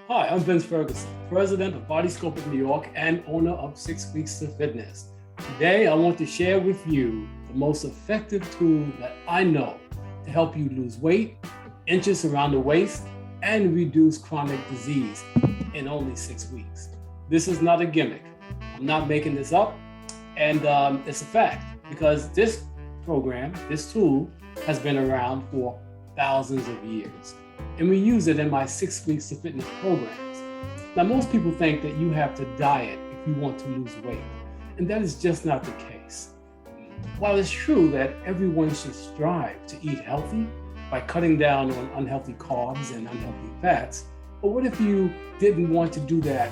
Hi, I'm Vince Ferguson, president of Body Scope of New York and owner of 6 Weeks to Fitness. Today, I want to share with you the most effective tool that I know to help you lose weight, inches around the waist, and reduce chronic disease in only 6 weeks. This is not a gimmick. I'm not making this up, and it's a fact because this program, this tool, has been around for thousands of years. And we use it in my 6 Weeks to Fitness programs. Now, most people think that you have to diet if you want to lose weight, and that is just not the case. While it's true that everyone should strive to eat healthy by cutting down on unhealthy carbs and unhealthy fats, but what if you didn't want to do that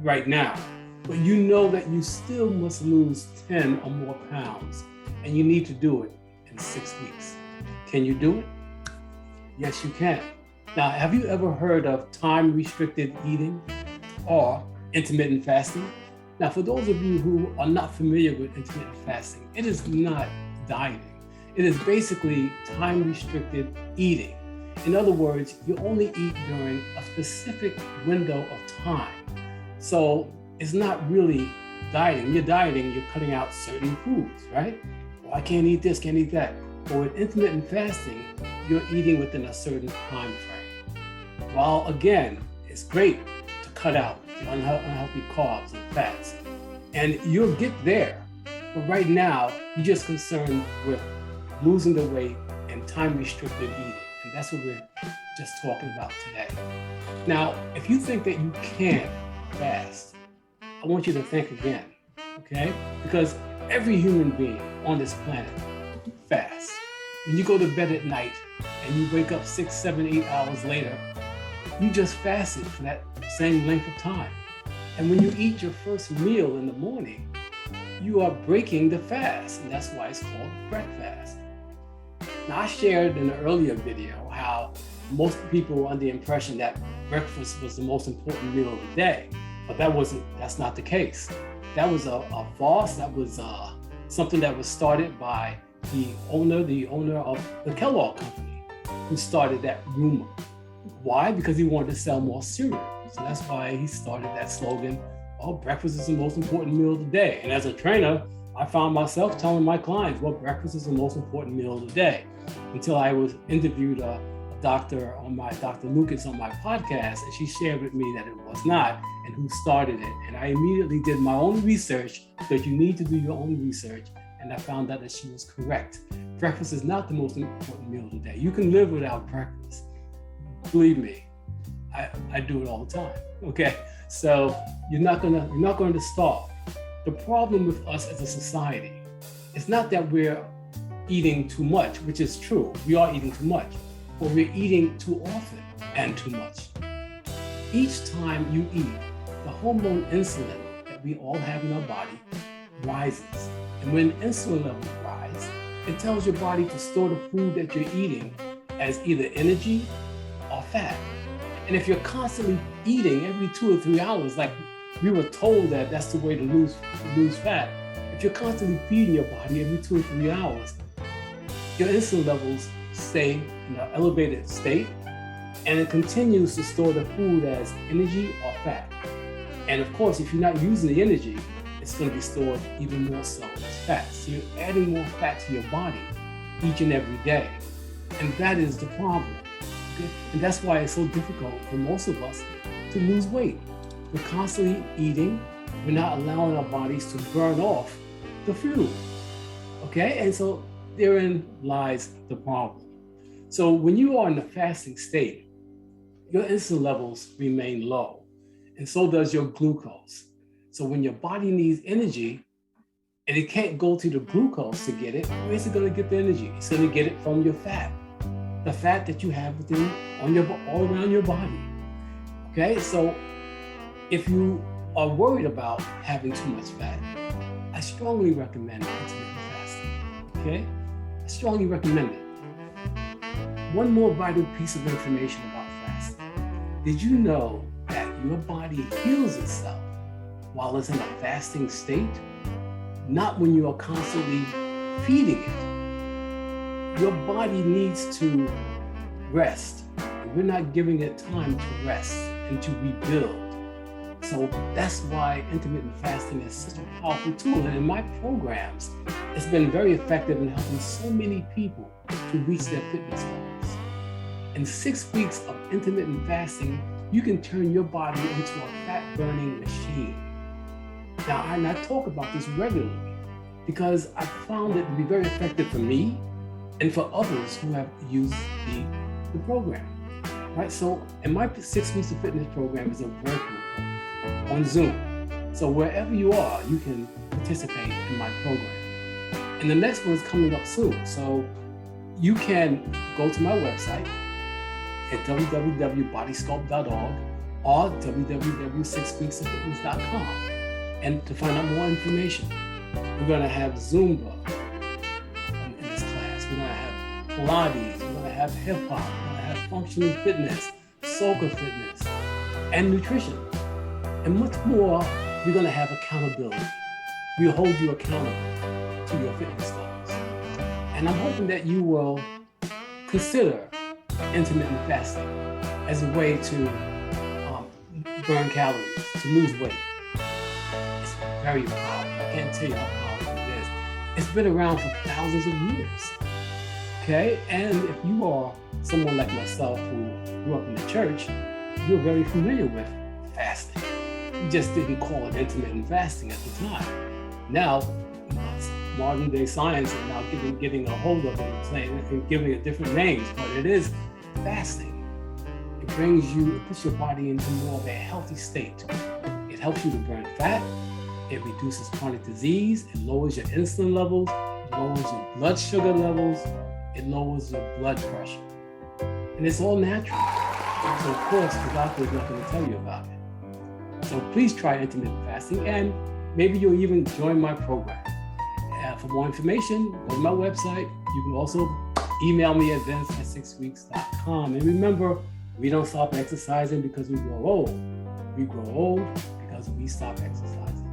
right now, but you know that you still must lose 10 or more pounds, and you need to do it in 6 weeks? Can you do it? Yes, you can. Now, have you ever heard of time-restricted eating or intermittent fasting? Now, for those of you who are not familiar with intermittent fasting, it is not dieting. It is basically time-restricted eating. In other words, you only eat during a specific window of time. So it's not really dieting. You're dieting, you're cutting out certain foods, right? Well, I can't eat this, can't eat that. But with intermittent fasting, you're eating within a certain time frame. While again, it's great to cut out the unhealthy carbs and fats, and you'll get there. But right now, you're just concerned with losing the weight and time-restricted eating, and that's what we're just talking about today. Now, if you think that you can't fast, I want you to think again, okay? Because every human being on this planet fasts. When you go to bed at night and you wake up 6, 7, 8 hours later, you just fasted for that same length of time. And when you eat your first meal in the morning, you are breaking the fast, and that's why it's called breakfast. Now, I shared in an earlier video how most people were under the impression that breakfast was the most important meal of the day, but that's not the case. That was a farce. That was something that was started by the owner of the Kellogg Company, who started that rumor. Why? Because he wanted to sell more cereal. So that's why he started that slogan, oh, breakfast is the most important meal of the day. And as a trainer, I found myself telling my clients, well, breakfast is the most important meal of the day, until I was interviewed a Dr. Lucas on my podcast, and she shared with me that it was not, and who started it. And I immediately did my own research, because you need to do your own research. And I found out that she was correct. Breakfast is not the most important meal of the day. You can live without breakfast. Believe me, I do it all the time. Okay, so you're not going to starve. The problem with us as a society is not that we're eating too much, which is true. We are eating too much, but we're eating too often and too much. Each time you eat, the hormone insulin that we all have in our body rises. And when insulin levels rise, it tells your body to store the food that you're eating as either energy or fat. And if you're constantly eating every 2 or 3 hours, like we were told that that's the way to lose fat, if you're constantly feeding your body every 2 or 3 hours, your insulin levels stay in an elevated state, and it continues to store the food as energy or fat. And of course, if you're not using the energy, it's going to be stored even more so as fat. So you're adding more fat to your body each and every day. And that is the problem. Okay? And that's why it's so difficult for most of us to lose weight. We're constantly eating. We're not allowing our bodies to burn off the fuel. Okay? And so therein lies the problem. So when you are in a fasting state, your insulin levels remain low, and so does your glucose. So when your body needs energy and it can't go to the glucose to get it, where's it going to get the energy? It's going to get it from your fat, the fat that you have within all around your body. Okay, so if you are worried about having too much fat, I strongly recommend intermittent fasting. Okay, I strongly recommend it. One more vital piece of information about fasting. Did you know that your body heals itself while it's in a fasting state? Not when you are constantly feeding it. Your body needs to rest, and we're not giving it time to rest. and to rebuild. So that's why intermittent fasting is such a powerful tool. And in my programs, it's been very effective in helping so many people to reach their fitness goals. In 6 weeks of intermittent fasting, you can turn your body into a fat-burning machine. Now, I talk about this regularly because I found it to be very effective for me and for others who have used the program. Right? So, in my 6 weeks of fitness program is a virtual program on Zoom. So wherever you are, you can participate in my program. And the next one is coming up soon. So you can go to my website at www.bodysculpt.org or www.6weeksofitness.com and to find out more information. We're going to have Zumba in this class. We're going to have Pilates. We're going to have hip hop. We're going to have functional fitness, soca fitness, and nutrition. And much more, we're going to have accountability. We'll hold you accountable to your fitness goals. And I'm hoping that you will consider intermittent fasting as a way to burn calories, to lose weight. It's very powerful. I can't tell you how powerful it is. It's been around for thousands of years. Okay? And if you are someone like myself who grew up in the church, you're very familiar with fasting. You just didn't call it intermittent fasting at the time. Now, modern day science is now getting a hold of it and saying and giving it different names, but it is fasting. It puts your body into more of a healthy state. It helps you to burn fat. It reduces chronic disease. It lowers your insulin levels. It lowers your blood sugar levels. It lowers your blood pressure. And it's all natural. So of course, the doctor is not going to tell you about it. So please try intermittent fasting, and maybe you'll even join my program. For more information, go to my website. You can also email me at vince@6weeks.com. And remember, we don't stop exercising because we grow old. We grow old because we stop exercising.